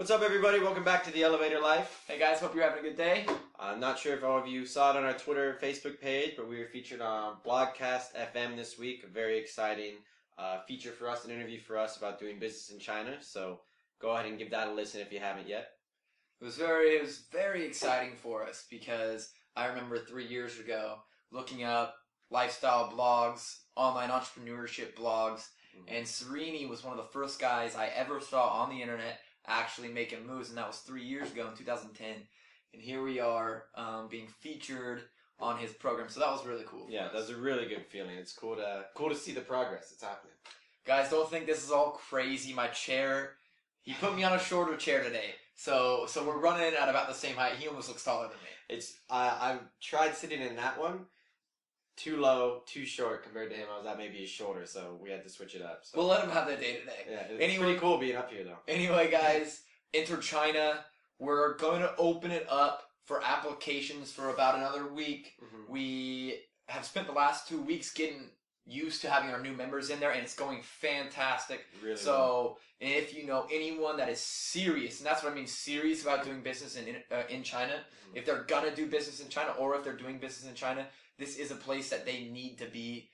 What's up, everybody? Welcome back to The Elevator Life. Hey guys, hope you're having a good day. I'm not sure if all of you saw it on our Twitter, Facebook page, but we were featured on Blogcast FM this week. A very exciting feature for us, an interview for us about doing business in China. So go ahead and give that a listen if you haven't yet. It was very exciting for us because I remember 3 years ago looking up lifestyle blogs, online entrepreneurship blogs, and Serini was one of the first guys I ever saw on the internet actually making moves, and that was 3 years ago in 2010. And here we are being featured on his program, so that was really cool. Yeah, that was a really good feeling. It's cool to see the progress that's happening. Guys, don't think this is all crazy. My chair, he put me on a shorter chair today, so we're running at about the same height. He almost looks taller than me. I've tried sitting in that one. Too low, too short compared to him. I was at maybe his shoulder, so we had to switch it up. So. We'll let him have that day today. Yeah, it's pretty cool being up here, though. Anyway, guys, InterChina, we're going to open it up for applications for about another week. We have spent the last 2 weeks getting used to having our new members in there, and it's going fantastic. Really so, if you know anyone that is serious, and that's what I mean, serious about doing business in China, if they're going to do business in China, or if they're doing business in China, this is a place that they need to be.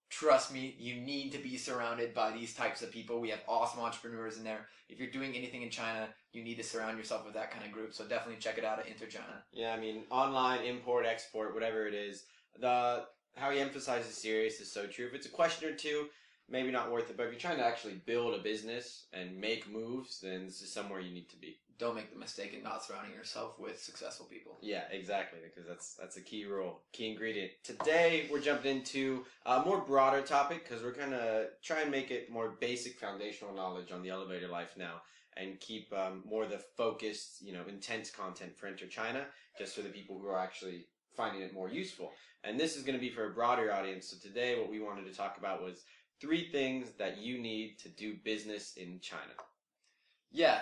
Trust me, you need to be surrounded by these types of people. We have awesome entrepreneurs in there. If you're doing anything in China, you need to surround yourself with that kind of group. So definitely check it out at InterChina. Yeah, I mean, online, import, export, whatever it is, how he emphasizes serious is so true. If it's a question or two, maybe not worth it. But if you're trying to actually build a business and make moves, then this is somewhere you need to be. Don't make the mistake of not surrounding yourself with successful people. Yeah, exactly, because that's a key rule, key ingredient. Today, we're jumping into a more broader topic because we're going to try and make it more basic foundational knowledge on the elevator life now and keep more of the focused, intense content for InterChina just for the people who are actually finding it more useful. And this is going to be for a broader audience. So today, what we wanted to talk about was 3 things that you need to do business in China. Yeah,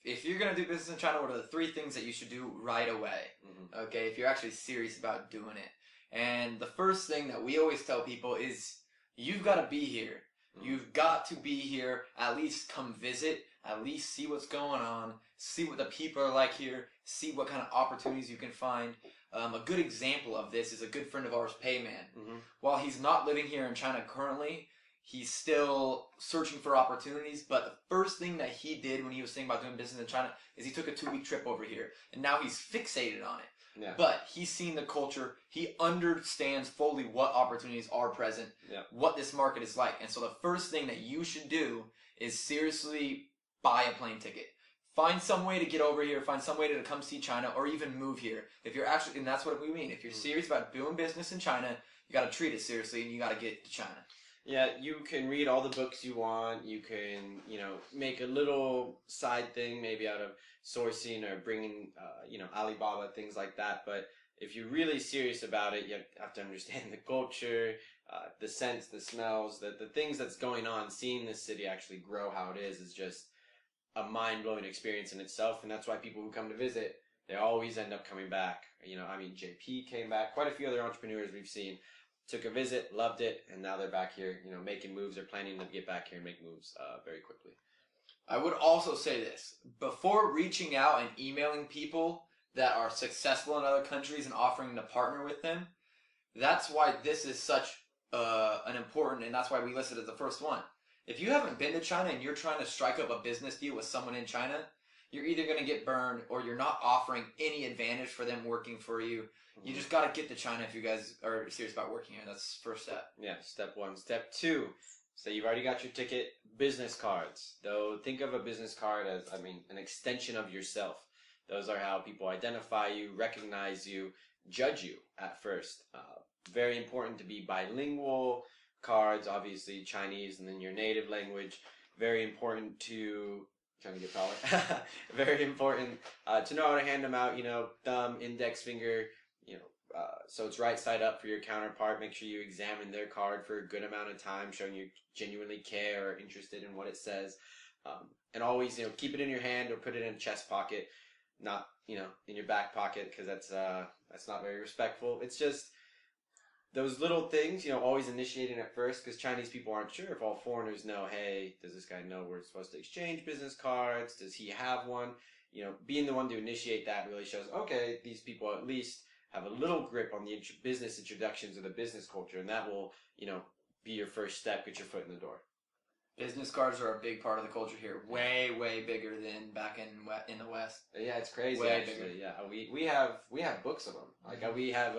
if you're going to do business in China, what are the 3 things that you should do right away? Okay, if you're actually serious about doing it. And the first thing that we always tell people is you've got to be here. You've got to be here, at least come visit, at least see what's going on, see what the people are like here, see what kind of opportunities you can find. A good example of this is a good friend of ours, Payman. While he's not living here in China currently, he's still searching for opportunities, but the first thing that he did when he was thinking about doing business in China is he took a 2-week trip over here, and now he's fixated on it. Yeah. But he's seen the culture, he understands fully what opportunities are present, what this market is like, and so the first thing that you should do is seriously buy a plane ticket. Find some way to get over here, find some way to come see China, or even move here. If you're actually, and that's what we mean, if you're serious about doing business in China, you got to treat it seriously, and you got to get to China. Yeah, you can read all the books you want. You can, make a little side thing maybe out of sourcing or bringing, Alibaba, things like that. But if you're really serious about it, you have to understand the culture, the scents, the smells, the things that's going on. Seeing this city actually grow how it is just a mind-blowing experience in itself. And that's why people who come to visit, they always end up coming back. JP came back. Quite a few other entrepreneurs we've seen took a visit, loved it, and now they're back here, making moves. They're planning to get back here and make moves very quickly. I would also say this. Before reaching out and emailing people that are successful in other countries and offering to partner with them, that's why this is such an important, and that's why we listed it as the first one. If you haven't been to China and you're trying to strike up a business deal with someone in China, you're either going to get burned or you're not offering any advantage for them working for you. You just got to get to China if you guys are serious about working here. That's the first step. Yeah, step 1. Step 2, so you've already got your ticket, business cards. Though think of a business card as, an extension of yourself. Those are how people identify you, recognize you, judge you at first. Very important to be bilingual. Cards, obviously Chinese and then your native language. Very important to... Trying to get taller. Very important to know how to hand them out, thumb, index finger, so it's right side up for your counterpart. Make sure you examine their card for a good amount of time, showing you genuinely care or interested in what it says. And always, keep it in your hand or put it in a chest pocket, not, in your back pocket, because that's not very respectful. It's just those little things, always initiating at first, because Chinese people aren't sure if all foreigners know, hey, does this guy know we're supposed to exchange business cards? Does he have one? Being the one to initiate that really shows, okay, these people at least have a little grip on the business introductions or the business culture, and that will, be your first step, get your foot in the door. Business cards are a big part of the culture here. Way, way bigger than back in the West. Yeah, it's crazy. Way actually. bigger. Yeah, we have books of them. Like we have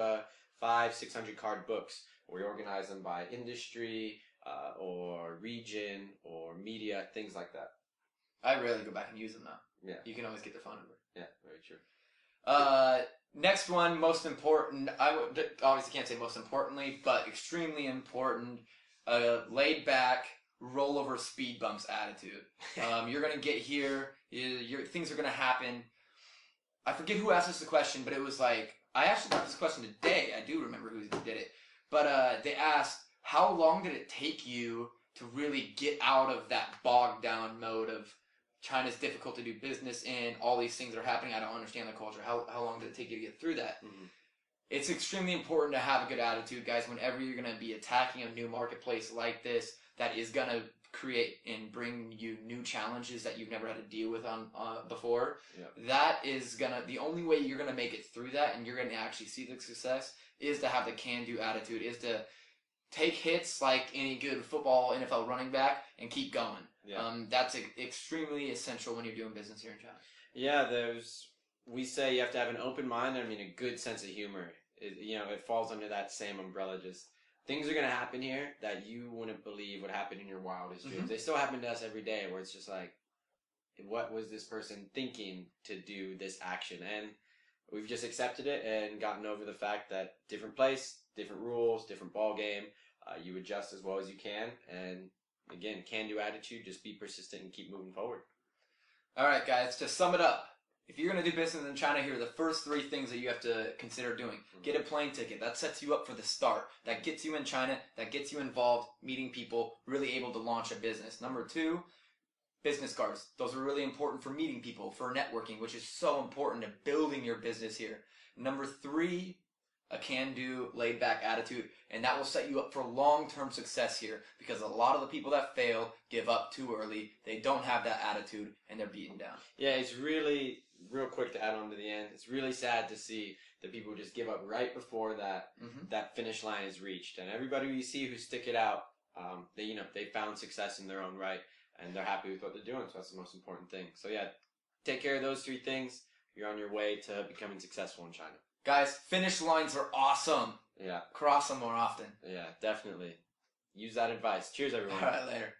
500-600 card books. We organize them by industry, or region, or media, things like that. I rarely go back and use them now. Yeah, you can always get their phone number. Yeah, very true. Next one, most important. I obviously can't say most importantly, but extremely important. Laid back, rollover speed bumps attitude. You're gonna get here. Things are gonna happen. I forget who asked us the question, but it was like I actually got this question today. I do remember who did it, but they asked, "How long did it take you to really get out of that bogged down mode of China's difficult to do business in, all these things are happening, I don't understand the culture. How long did it take you to get through that?" Mm-hmm. It's extremely important to have a good attitude, guys, whenever you're going to be attacking a new marketplace like this that is going to create and bring you new challenges that you've never had to deal with on before. Yep. That is the only way you're going to make it through that and you're going to actually see the success is to have the can-do attitude, is to take hits like any good football NFL running back and keep going. Yeah. That's extremely essential when you're doing business here in China. Yeah, we say you have to have an open mind. A good sense of humor. It falls under that same umbrella. Just things are going to happen here that you wouldn't believe would happen in your wildest dreams. Mm-hmm. They still happen to us every day where it's just like, what was this person thinking to do this action? And we've just accepted it and gotten over the fact that different place, different rules, different ball game. You adjust as well as you can. And again, can-do attitude, just be persistent and keep moving forward. All right, guys, to sum it up, if you're going to do business in China, here are the first 3 things that you have to consider doing. Mm-hmm. Get a plane ticket. That sets you up for the start. That gets you in China. That gets you involved, meeting people, really able to launch a business. Number 2, business cards. Those are really important for meeting people, for networking, which is so important to building your business here. Number 3, a can-do, laid-back attitude, and that will set you up for long-term success here because a lot of the people that fail give up too early. They don't have that attitude, and they're beaten down. Yeah, it's really, real quick to add on to the end, it's really sad to see the people who just give up right before that finish line is reached. And everybody you see who stick it out, they found success in their own right, and they're happy with what they're doing, so that's the most important thing. So yeah, take care of those 3 things. You're on your way to becoming successful in China. Guys, finish lines are awesome. Yeah. Cross them more often. Yeah, definitely. Use that advice. Cheers, everyone. All right, later.